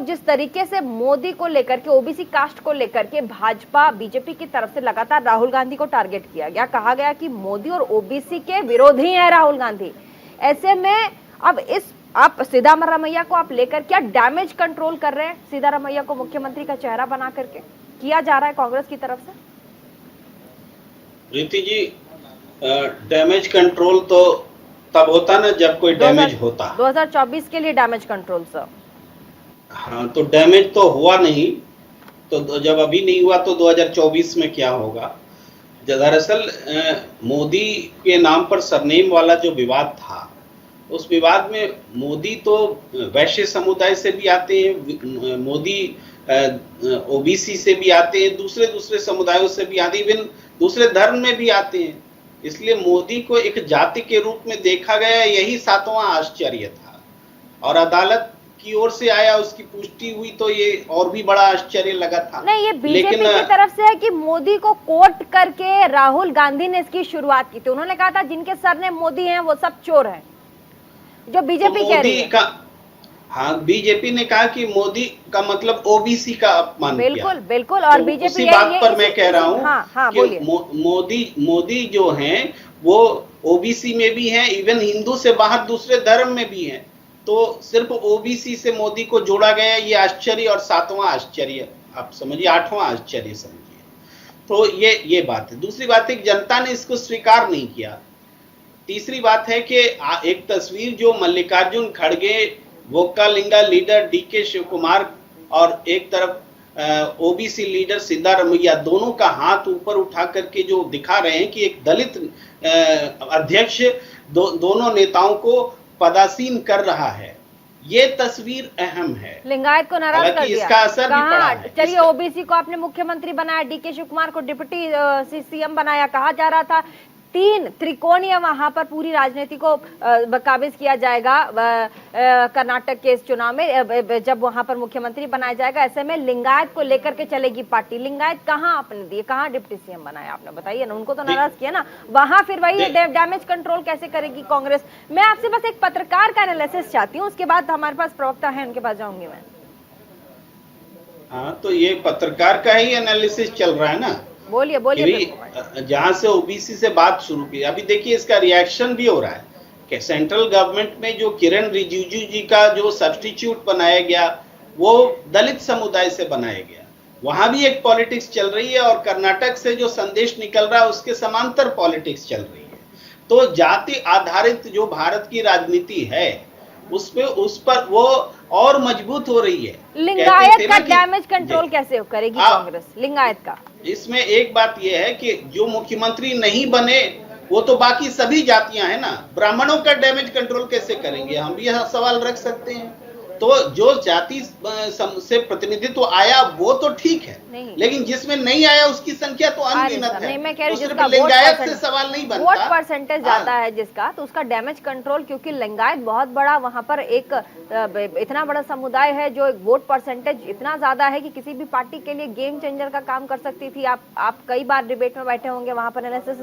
जिस तरीके से मोदी को लेकर के, ओबीसी कास्ट को लेकर के भाजपा बीजेपी की तरफ से लगातार राहुल गांधी को टारगेट किया गया, कहा गया कि मोदी और ओबीसी के विरोधी हैं राहुल गांधी। ऐसे में अब इस आप सिद्धारमैया को आप लेकर क्या डैमेज कंट्रोल कर रहे हैं? सिद्धारमैया को मुख्यमंत्री का चेहरा बना करके किया जा रहा है कांग्रेस की तरफ से। प्रीति जी, डैमेज कंट्रोल तो तब होता ना जब कोई डैमेज होता। 2024 के लिए डैमेज कंट्रोल सर। हाँ, तो डैमेज तो हुआ नहीं, तो जब अभी नहीं हुआ तो 2024 में क्या होगा? दरअसल मोदी के नाम पर सरनेम वाला जो विवाद था, उस विवाद में मोदी तो वैश्य समुदाय से भी आते हैं, मोदी ओबीसी से भी आते हैं, दूसरे दूसरे समुदायों से भी आते हैं, इवन दूसरे धर्म में भी आते हैं। इसलिए मोदी को एक जाति के रूप में देखा गया, यही सातवां आश्चर्य था। और अदालत की ओर से आया, उसकी पुष्टि हुई तो ये और भी बड़ा आश्चर्य लगा था। नहीं, ये बीजेपी की तरफ से है कि मोदी को कोट करके राहुल गांधी ने इसकी शुरुआत की थी। उन्होंने कहा था जिनके सरनेम मोदी हैं वो सब चोर हैं, जो बीजेपी कह रही है। हाँ, बीजेपी ने कहा कि मोदी का मतलब ओबीसी का अपमान किया। बिल्कुल बिल्कुल, और तो बीजेपी उसी बात पर मैं कह रहा हूँ कि मोदी जो हैं वो ओबीसी में भी हैं, इवन हिंदू से बाहर दूसरे धर्म में भी हैं। तो सिर्फ ओबीसी से मोदी को जोड़ा गया, ये आश्चर्य और सातवां आश्चर्य आप समझिए, आठवां आश्चर्य समझिए। तो ये बात है। दूसरी बात है कि जनता ने इसको स्वीकार नहीं किया। तीसरी बात है कि एक तस्वीर जो मल्लिकार्जुन खड़गे, वोक्कालिंगा लीडर डीके शिव कुमार और एक तरफ ओबीसी लीडर सिद्धारमैया, दोनों का हाथ ऊपर उठा करके जो दिखा रहे हैं कि एक दलित अध्यक्ष दोनों नेताओं को पदासीन कर रहा है, ये तस्वीर अहम है। लिंगायत को नाराज कर दिया, इसका असर भी पड़ा है। चलिए, ओबीसी को आपने मुख्यमंत्री बनाया, डीके शिव कुमार को डिप्टी सीएम बनाया। कहा जा रहा था तीन त्रिकोणीय वहां पर पूरी राजनीति को काबिज किया जाएगा कर्नाटक के इस चुनाव में, जब वहां पर मुख्यमंत्री बनाया जाएगा। ऐसे में लिंगायत को लेकर के चलेगी पार्टी। लिंगायत कहाँ आपने दिए, कहाँ डिप्टी सीएम बनाया आपने, बताइए ना। उनको तो नाराज किया ना, वहां फिर वही डैमेज कंट्रोल कैसे करेगी कांग्रेस? मैं आपसे बस एक पत्रकार का एनालिसिस चाहती हूँ, उसके बाद हमारे पास प्रवक्ता है, उनके पास जाऊंगी मैं। हाँ, तो ये पत्रकार का ही एनालिसिस चल रहा है ना। बोलिए बोलिए। जहां से ओबीसी से बात शुरू की, अभी देखिए इसका रिएक्शन भी हो रहा है कि सेंट्रल गवर्नमेंट में जो किरण रिजिजू जी का जो सब्स्टिट्यूट बनाया गया, वो दलित समुदाय से बनाया गया। वहां भी एक पॉलिटिक्स चल रही है, और कर्नाटक से जो संदेश निकल रहा है उसके समांतर पॉलिटिक्स चल रही है। तो जाति आधारित जो भारत की राजनीति है, उस पर वो और मजबूत हो रही है। लिंगायत का डैमेज कंट्रोल कैसे करेगी कांग्रेस? लिंगायत का इसमें एक बात यह है कि जो मुख्यमंत्री नहीं बने वो तो बाकी सभी जातियां हैं ना, ब्राह्मणों का डैमेज कंट्रोल कैसे करेंगे? हम भी यह सवाल रख सकते हैं। तो जो जाति से प्रतिनिधित्व आया वो तो ठीक है, लेकिन जिसमें नहीं आया उसकी संख्या तो अनगिनत है। मैं कह रही हूं जिसका लिंगायत से सवाल नहीं बनता, वोट परसेंटेज ज्यादा है जिसका, तो उसका डैमेज कंट्रोल, क्योंकि लिंगायत बहुत बड़ा वहां पर एक इतना बड़ा समुदाय है जो वोट परसेंटेज इतना ज्यादा है कि किसी भी पार्टी के लिए गेम चेंजर का काम कर सकती थी। आप कई बार डिबेट में बैठे होंगे, वहां पर एनालिसिस